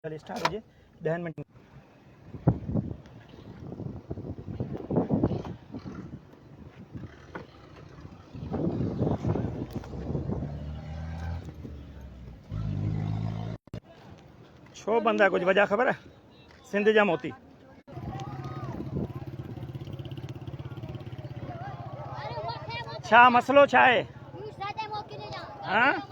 चलिए स्टार्ट कीजिए 10 मिनट। छो बंदा कुछ वजह खबर है सिंध जा मोती छा मसलो छा है हाँ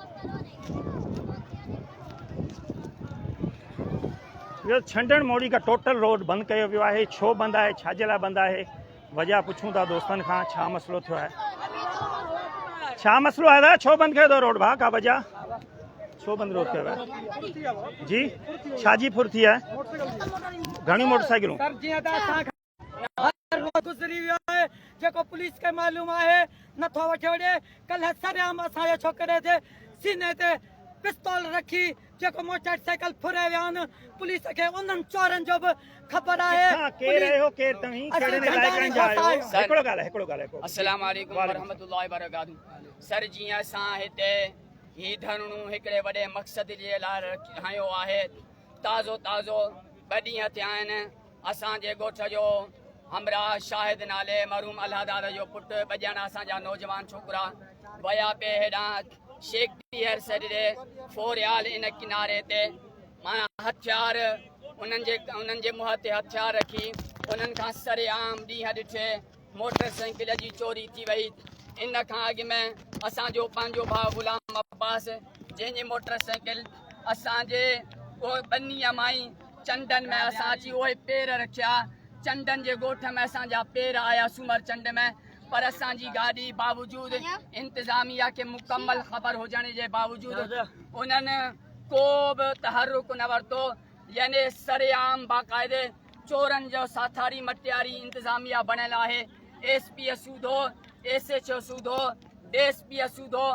छंडण मोड़ी का टोटल रोड बंद किया वियो है। छो बंद है छाजे लाइ बंद है वजह पुछूं था दोस्तन खां छा मसलो थियो है छा मसलो है छो बंद कयो तो रोड भा का वजह छो बंद रोड कयो है जी छाजी फुर थी है घणी मोटरसाइकिलूं गुजरी वियो है जेको पुलिस के मालूम है नथो वठे वञे। कल्ह सरेआम असांजे छोकिरे जे सीने ते पिस्तौल रखी जेको मोटरसाइकिल फुरे विया आहिनि। पुलिस खे उन्हनि चोरनि जो बि ख़बर आहे। केर आयो केर तव्हीं कहिड़े इलाइक़नि जा आहियो हिकिड़ो ॻाल्हाए अस्सलाम वालेकुम वरहमतुल्लाहि वबरकातुहू। सर जीअं असां हिते ही धरणो हिकिड़े वॾे मक़सद जे लाइ हयो आहे। ताज़ो ॿ ॾींहं थिया आहिनि असांजे ॻोठ जो हमरा शाहिद नाले मरूम अल्लाहदार जो पुटु ॿ ॼणा असांजा नौजवान छोकिरा वया पे हेॾां शेख पीहर साइड ॾे फोरियाल इन किनारे ते माना हथियार उन्हनि जे मुंहं ते हथियार रखी उन्हनि खां सरेआम ॾींहं ॾिठे मोटरसाइकिल जी चोरी थी वई। इन खां अॻु में असांजो पंहिंजो भाउ ग़ुलाम अब्बास जंहिंजी मोटरसाइकिल असांजे बनीअ मां ई चंडनि में असां अची उहे पेर रखिया। चंडनि जे ॻोठ में असांजा पेर आया सूमर चंड में पर असांजी गाॾी बावजूद इंतज़ामिया खे मुकम्मल ख़बर हुजण जे बावजूद उन्हनि को बि तहरुक न वरितो। यानी सरेआम बाक़ाइदे चोरनि जो साथारी मटियारी इंतज़ामिया बणियल आहे। एसपी सूधो SHO सूधो DSP सूधो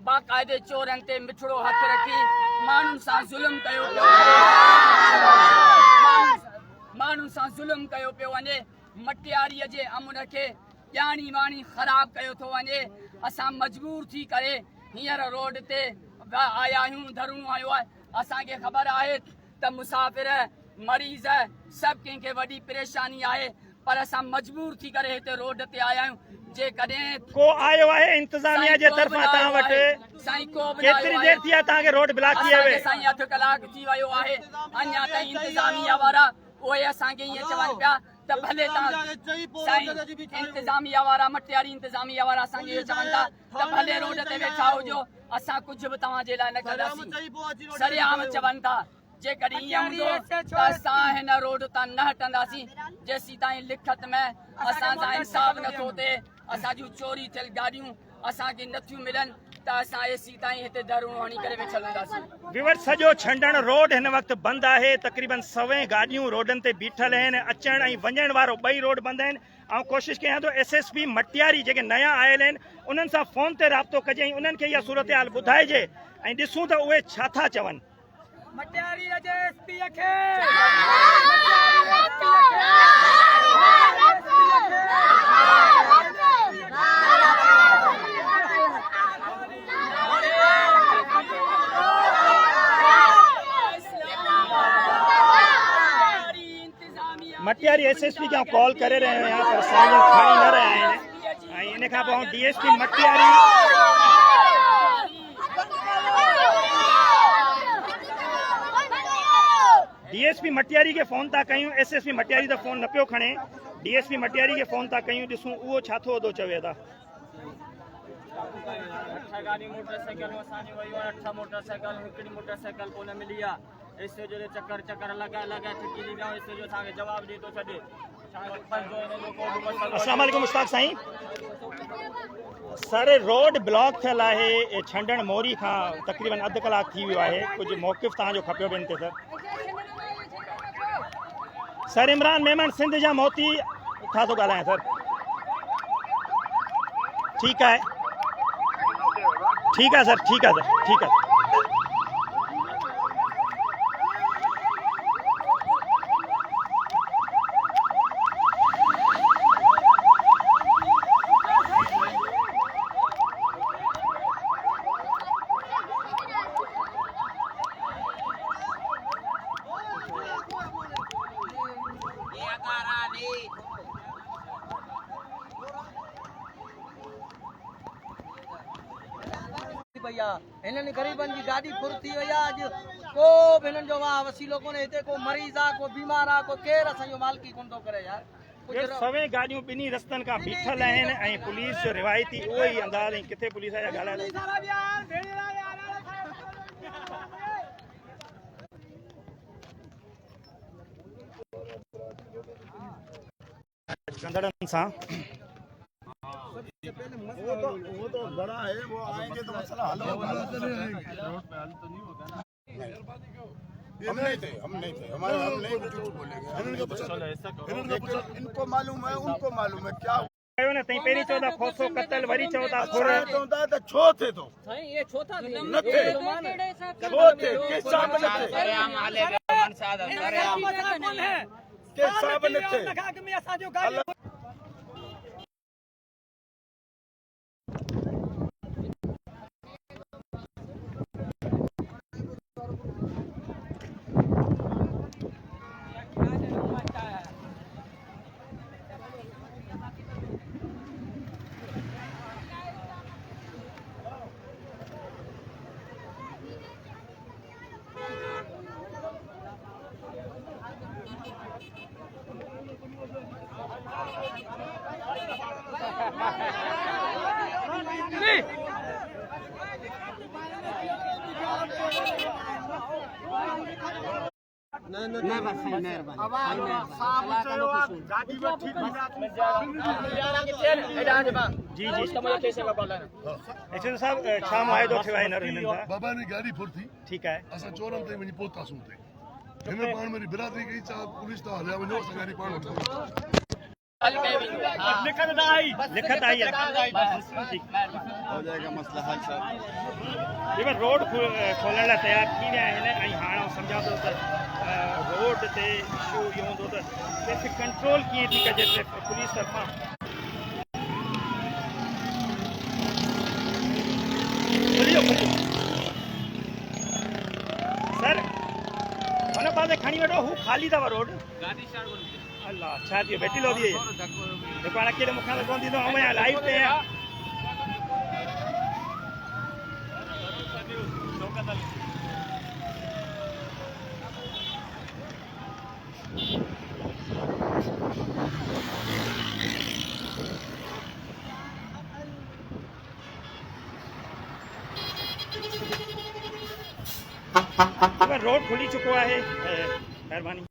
बाक़ाइदे चोरनि ते मिठड़ो हथ रखी माण्हुनि सां ज़ुल्म कयो पियो वञे। मटियारीअ जे अमन खे ॼाणी वाणी ख़राब कयो थो वञे। असां मजबूर थी करे हींअर रोड ते आया आहियूं धरणो आयो आहे। असांखे ख़बर आहे त मुसाफ़िर मरीज़ सभु कंहिंखे वॾी परेशानी आहे पर असां मजबूर थी करे हिते रोड ते आया आहियूं। जेकॾहिं को आयो आहे इंतज़ामिया जे तरफ़ां तव्हां वटि साईं को बि केतिरी देर थी आहे तव्हांखे रोड ब्लॉक थी आहे साईं अधु कलाक थी वियो आहे अञा ताईं इंतज़ामिया वारा उहे असांखे ईअं चवनि पिया त भले तव्हां इंतज़ामिया वारा मटियारी इंतज़ामिया वारा असांखे इहो चवनि था त भले रोड ते वेठा हुजो असां कुझु बि तव्हांजे लाइ न कंदासीं। सरेआम चवनि था जेकॾहिं ईअं हूंदो त असां हिन रोड तां न हटंदासीं जेसीं ताईं लिखत में असां सां इंसाफ़ नथो थिए। असां जूं चोरी थियल गाॾियूं असांखे नथियूं मिलनि त असां एसी ताईं हिते धरणो हणी करे वेठल हूंदासीं। विवर सॼो छंडण रोड हिन वक़्तु बंदि आहे। तक़रीबन 100 गाॾियूं रोडनि ते बीठल आहिनि। अचण ऐं वञण वारो ॿई रोड बंदि आहिनि। ऐं कोशिशि कयां थो SSP मटियारी जेके नया आयल आहिनि उन्हनि सां फ़ोन ते राब्तो कजे ऐं उन्हनि खे इहा सूरत हाल ॿुधाइजे ऐं ॾिसूं त उहे छा था चवनि। मटियारी SSP के कॉल करे रहे हैं यहाँ पर साइलेंट खड़ी न रहे हैं इन खां पोइ DSP मटियारी DSP मटियारी के फ़ोन था कयूं SSP मटियारी त फ़ोन न पियो खणे DSP मटियारी के फ़ोन था कयूं ॾिसूं उहो छा थो वधो चवे था। मोटरसाइकिल कोन मिली आहे इससे जो चक्कर लगा थकी विया इससे जो असांखे जवाब ॾे थो छॾे। अस्सलाम वालेकुम Mushtaq Sain. Sir road block थियल आहे छंडण मोरी खां तक़रीबन अधु कलाक थी वियो आहे। कुझु मौक़िफ़ तव्हांजो खपियो ॿिनि ते सर इमरान मेमन सिंध जा मोती था थो ॻाल्हायां सर। ठीकु आहे सर ठीकु आहे। भैया हिननि ग़रीबनि जी गाॾी फुर थी वई आहे। अॼु को बि हिननि जो वाह वसीलो कोन्हे। हिते को मरीज़ आहे, को बीमार आहे, को केरु असांजो मालिकी कोन थो करे यार। ये सवे गाड़ियों बिनी रस्तन का बीठल आहिनि ऐं पुलिस जो रिवायती उहो ई अंदाज़ ऐं किथे पुलिस जा ॻाल्हाए कंदड़नि सां वो तो बड़ा है, वो आएंगे तो मसला हल होगा। हम नहीं थे, हमारे हम नहीं कुछ बोलेंगे। इनको मालूम है, उनको मालूम है क्या कयो न तई पहिरीं चओ था फोसो कतल वरी चओ था थोरो चवंदा त छो थे तो ये छो था न थे छो थे के साहब न थे के साहब न थे जी जी एक्चुअली साहब छा मुआइदो थियो आहे हिननि सां बाबा ने गाड़ी फुर थी ठीकु आहे असां चोरनि ताईं वञी पहुतासीं हुते हिन पाण मेरी बिरादरी कई चा पुलिस तां हलिया वञो असां गाड़ी पाण वठूं लिखत आई है हो जाएगा मसला हल सर। जी रोड खोलण लाइ तयारु थी विया आहिनि ऐं हाणे सम्झां थो त रोड ते इशू इहो हूंदो त ट्रैफिक कंट्रोल कीअं थी कजे पुलिस तरफ़ां सर हुन पासे खणी वठो हू ख़ाली अथव रोड अल्लाह छा थियो बेटी लो दिए देखो हाणे केॾे मूंखां त कोन थींदो ऐं लाइव ते रोड खुली चुको है मेहरबानी।